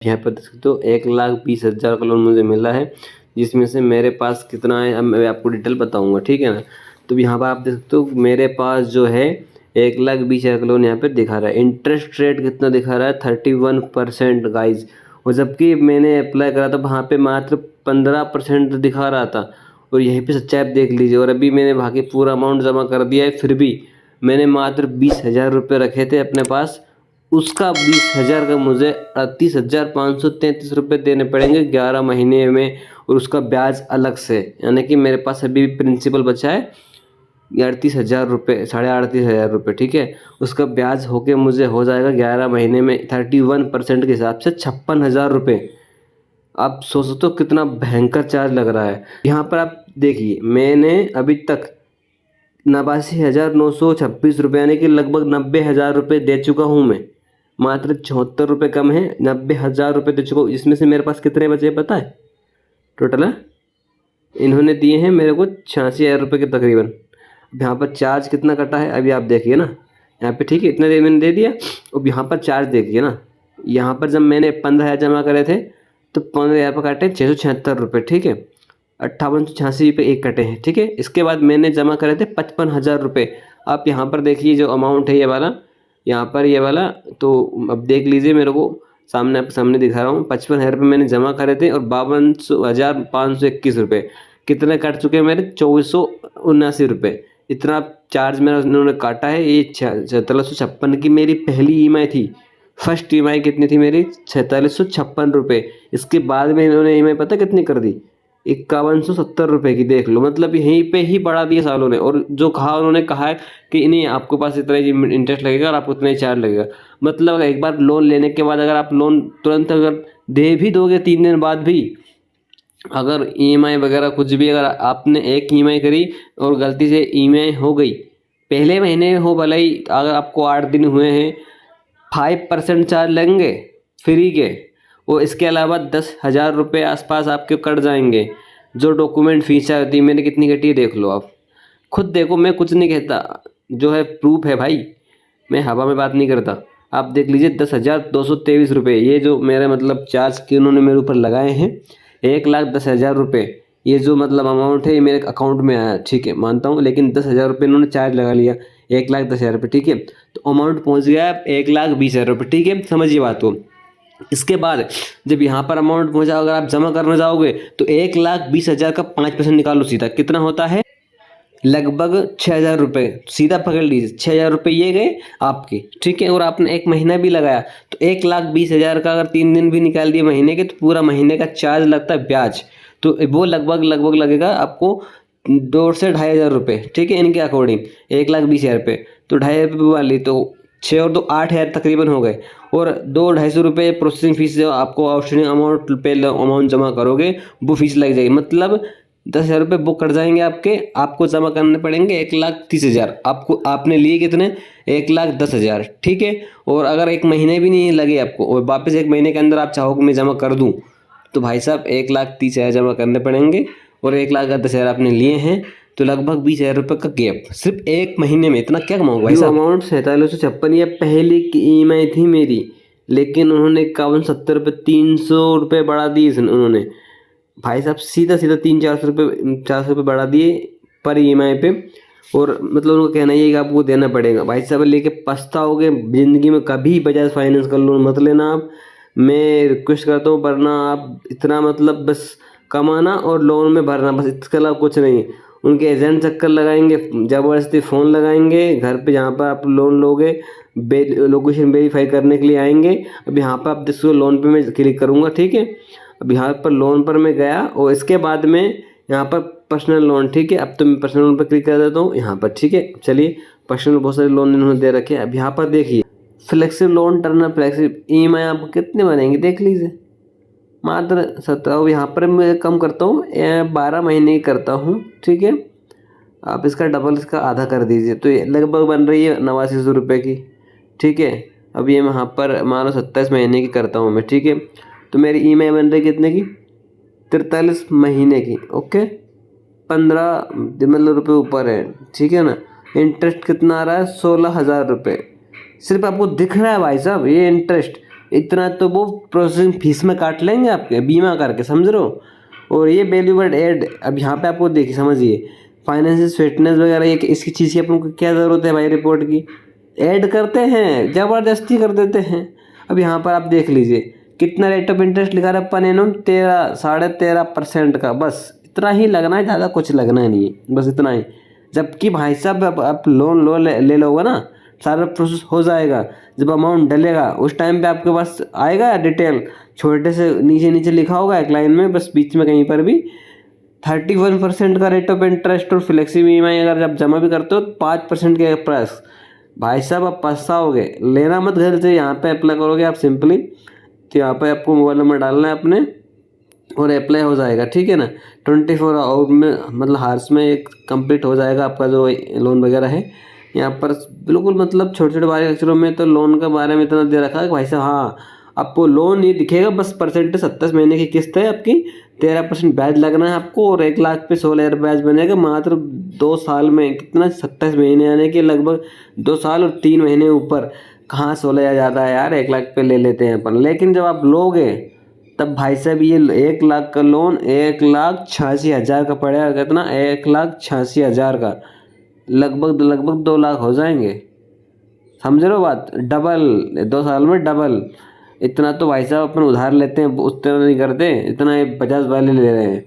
यहाँ पर देख सकते हो 1,20,000 का लोन मुझे मिला है, जिसमें से मेरे पास कितना है अब मैं आपको डिटेल बताऊंगा, ठीक है ना। तो यहाँ पर आप देख सकते हो मेरे पास जो है 1,20,000 का लोन यहाँ पे दिखा रहा है। इंटरेस्ट रेट कितना दिखा रहा है? 31% गाइज। और जबकि मैंने अप्लाई करा था वहाँ पे मात्र 15% दिखा रहा था। और यहीं पे सच्चाई आप देख लीजिए। और अभी मैंने बाकी पूरा अमाउंट जमा कर दिया है, फिर भी मैंने मात्र 20,000 रुपये रखे थे अपने पास। उसका 20,000 का मुझे 38,533 रुपये देने पड़ेंगे 11 महीने में, और उसका ब्याज अलग से। यानी कि मेरे पास अभी प्रिंसिपल बचा है 38,000 रुपये, 38,500 रुपये, ठीक है। उसका ब्याज होके मुझे हो जाएगा 11 महीने में 31% के हिसाब से 56,000 रुपये। आप सोच सकते हो कितना भयंकर चार्ज लग रहा है। यहाँ पर आप देखिए मैंने अभी तक 89,926 रुपये यानी कि लगभग 90,000 रुपये दे चुका हूँ मैं। मात्र 74 रुपये कम है, 90,000 रुपये दे चुका हूँ। इसमें से मेरे पास कितने बचे पता है? टोटल है इन्होंने दिए हैं मेरे को 86,000 रुपये के तकरीबन। अब यहाँ पर चार्ज कितना कटा है अभी आप देखिए ना यहाँ पे, ठीक है। इतना मैंने दे दिया। अब यहाँ पर चार्ज देखिए ना, यहाँ पर जब मैंने 15,000 जमा करे थे तो 15,000 पर काटे 676 रुपये, ठीक है। 5886 रुपये एक कटे हैं, ठीक है। इसके बाद मैंने जमा करे थे 55,000 रुपये। आप यहाँ पर देखिए जो अमाउंट है ये वाला, यहाँ पर ये वाला, तो अब देख लीजिए मेरे को सामने आपके सामने दिखा रहा हूँ। 55,000 रुपये मैंने जमा करे थे और 52,521 रुपये कितने कट चुके हैं मेरे? 2,479 रुपये। इतना चार्ज मेरा उन्होंने काटा है। ये 4,756 की मेरी पहली ईएमआई थी। फर्स्ट ईएमआई कितनी थी मेरी? 4,656 रुपये। इसके बाद में इन्होंने ईएमआई पता कितनी कर दी? 5,170 रुपये की। देख लो, मतलब यहीं पे ही बढ़ा दिया सालों ने। और जो कहा उन्होंने कहा है कि नहीं आपके पास इतना ही इंटरेस्ट लगेगा और आपको इतना ही चार्ज लगेगा। मतलब एक बार लोन लेने के बाद अगर आप लोन तुरंत अगर दे भी दोगे 3 दिन बाद भी, अगर ईएमआई वगैरह कुछ भी अगर आपने एक ईएमआई करी और गलती से ईएमआई हो गई, पहले महीने हो भले ही, अगर आपको 8 दिन हुए हैं 5% चार्ज लगेंगे फ्री के। और इसके अलावा 10,000 रुपये आसपास आपके कट जाएंगे। जो डॉक्यूमेंट फीस होती है मैंने कितनी कटी है देख लो आप खुद देखो। मैं कुछ नहीं कहता, जो है प्रूफ है भाई, मैं हवा में बात नहीं करता। आप देख लीजिए 10,223 रुपये ये जो मेरे मतलब चार्ज के उन्होंने मेरे ऊपर लगाए हैं। 1,10,000 रुपये ये जो मतलब अमाउंट है ये मेरे अकाउंट में आया, ठीक है मानता हूँ। लेकिन 10,000 रुपये इन्होंने चार्ज लगा लिया, 1,10,000 रुपये, ठीक है। तो अमाउंट पहुँच गया 1,20,000 रुपये, ठीक है। समझिए बात को। इसके बाद जब यहाँ पर अमाउंट पहुँचा, अगर आप जमा करने जाओगे तो 1,20,000 का 5% निकालो सीधा, कितना होता है? लगभग 6,000 रुपये। सीधा पकड़ लीजिए 6,000 रुपये ये गए आपके, ठीक है। और आपने एक महीना भी लगाया तो 1,20,000 का अगर 3 दिन भी निकाल दिए महीने के, तो पूरा महीने का चार्ज लगता है ब्याज। तो वो लगभग लगभग लगेगा आपको 2 से 2,500 रुपये, ठीक है। इनके अकॉर्डिंग 1,20,000 रुपये तो 2,500 वाली तो 6 और 2 8,000 तकरीबन हो गए। और 2-250 रुपये प्रोसेसिंग फीस जो आपको आउटस्टैंडिंग अमाउंट पे अमाउंट जमा करोगे वो फीस लग जाएगी। मतलब 10,000 रुपये बुक कर जाएंगे आपके। आपको जमा करने पड़ेंगे 1,30,000। आपको आपने लिए कितने? 1,10,000, ठीक है। और अगर एक महीने भी नहीं लगे आपको और वापस एक महीने के अंदर आप चाहो कि मैं जमा कर दूं, तो भाई साहब 1,30,000 जमा करने पड़ेंगे। और 1,10,000 आपने लिए हैं तो लगभग 20,000 रुपये का गैप सिर्फ एक महीने में। इतना क्या कमाऊंगा भाई साहब? अमाउंट 4,756 ये पहली की ईएमआई थी मेरी, लेकिन उन्होंने 51-70 रुपये 300 रुपये बढ़ा दिए उन्होंने भाई साहब। सीधा सीधा 300-400 रुपये 400 रुपये बढ़ा दिए पर ईएमआई पे। और मतलब उनका कहना ये है कि आपको देना पड़ेगा। भाई साहब लेके पछताओगे ज़िंदगी में। कभी बजाज फाइनेंस का लोन मत लेना आप। मैं रिक्वेस्ट करता हूँ, वरना आप इतना मतलब बस कमाना और लोन में भरना, बस इसके अलावा कुछ नहीं। उनके एजेंट चक्कर लगाएंगे, ज़बरदस्ती फ़ोन लगाएंगे घर पे जहाँ पर आप लोन लोगे, लोकेशन वेरीफाई करने के लिए आएंगे। अब यहाँ पर आप जिसको लोन पे मैं क्लिक करूँगा, ठीक है। अब यहाँ पर लोन पर मैं गया और इसके बाद में यहाँ पर पर्सनल लोन, ठीक है। अब तो मैं पर्सनल लोन पर क्लिक कर देता हूँ यहाँ पर, ठीक है। चलिए पर्सनल बहुत सारे लोन इन्होंने दे रखे हैं। अब यहाँ पर देखिए flexible loan, Turner flexible EMI आपको कितने बनेंगे देख लीजिए, मात्र 17। यहाँ पर मैं कम करता हूँ 12 महीने की करता हूँ, ठीक है। आप इसका डबल इसका आधा कर दीजिए तो ये लगभग बन रही है 8900 रुपये की, ठीक है। अब ये मैं यहाँ पर मानो 27 महीने की करता हूँ मैं, ठीक है। तो मेरी ईएमआई बन रही कितने की? 43 महीने की, ओके। 15 मतलब रुपये ऊपर है, ठीक है ना। इंटरेस्ट कितना आ रहा है? 16,000 रुपये। सिर्फ आपको दिख रहा है भाई साहब ये इंटरेस्ट, इतना तो वो प्रोसेसिंग फीस में काट लेंगे आपके बीमा करके, समझ रहे हो। और ये वैल्यू एड, अब यहाँ पे आपको देखिए समझिए, फाइनेंशियल फिटनेस वगैरह ये इसकी चीज़ की अपन को क्या ज़रूरत है भाई, रिपोर्ट की ऐड करते हैं, ज़बरदस्ती कर देते हैं। अब यहाँ पर आप देख लीजिए कितना रेट ऑफ इंटरेस्ट लिखा रहा है अपन इन्होंने, 13.5% का, बस इतना ही लगना है, ज़्यादा कुछ लगना नहीं है, बस इतना ही। जबकि भाई साहब आप लोन ले लोगे ना, सारा प्रोसेस हो जाएगा, जब अमाउंट डलेगा उस टाइम पे आपके पास आएगा डिटेल, छोटे से नीचे नीचे लिखा होगा एक लाइन में, बस बीच में कहीं पर भी 31% का रेट ऑफ इंटरेस्ट और फ्लेक्सी EMI अगर आप जमा भी करते हो 5% के प्लस। भाई साहब आप पछताओगे, लेना मत घर से, यहाँ पे अप्लाई करोगे आप सिंपली, तो यहाँ पे आपको मोबाइल नंबर डालना है अपने और अप्लाई हो जाएगा, ठीक है ना। 24 आवर में मतलब हार्स में एक कंप्लीट हो जाएगा आपका जो लोन वगैरह है। यहाँ पर बिल्कुल मतलब छोटे छोटे बारीक अक्षरों में तो लोन के बारे में इतना दे रखा है कि भाई साहब हाँ, आपको लोन ये दिखेगा, बस परसेंटेज 27 महीने की किस्त है आपकी, 13% ब्याज लगना है आपको, और 1 लाख पे 16,000 ब्याज बनेगा मात्र 2 साल में। कितना 27 महीने यानी कि लगभग 2 साल और 3 महीने ऊपर, कहाँ 16,000 ज़्यादा है यार, 1 लाख पे ले लेते हैं अपन। लेकिन जब आप लोगे तब भाई साहब ये 1 लाख का लोन 1,86,000 का पड़ेगा, कितना 1,86,000 का, लगभग 2 लाख हो जाएंगे, समझ रहे हो बात, डबल 2 साल में डबल। इतना तो भाई साहब अपन उधार लेते हैं, उतना नहीं करते, इतना ये 50 वाले ले रहे हैं।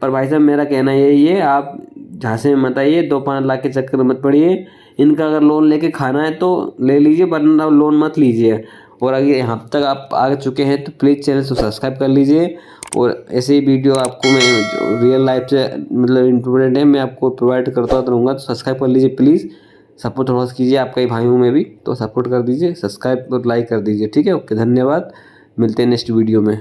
पर भाई साहब मेरा कहना यही है, आप झांसे में मत आइए, 2-5 लाख के चक्कर में मत पड़िए। इनका अगर लोन लेके खाना है तो ले लीजिए, वरना लोन मत लीजिए। और अगर यहाँ तक आप आ चुके हैं तो प्लीज़ चैनल को सब्सक्राइब कर लीजिए, और ऐसे ही वीडियो आपको मैं जो रियल लाइफ से मतलब इम्पोर्टेंट है मैं आपको प्रोवाइड करता रहूँगा, तो सब्सक्राइब कर लीजिए प्लीज़। सपोर्ट थोड़ा सा कीजिए, आपका ही भाई हूँ मैं भी, तो सपोर्ट कर दीजिए, सब्सक्राइब और लाइक कर दीजिए, ठीक है। ओके, धन्यवाद, मिलते हैं नेक्स्ट वीडियो में।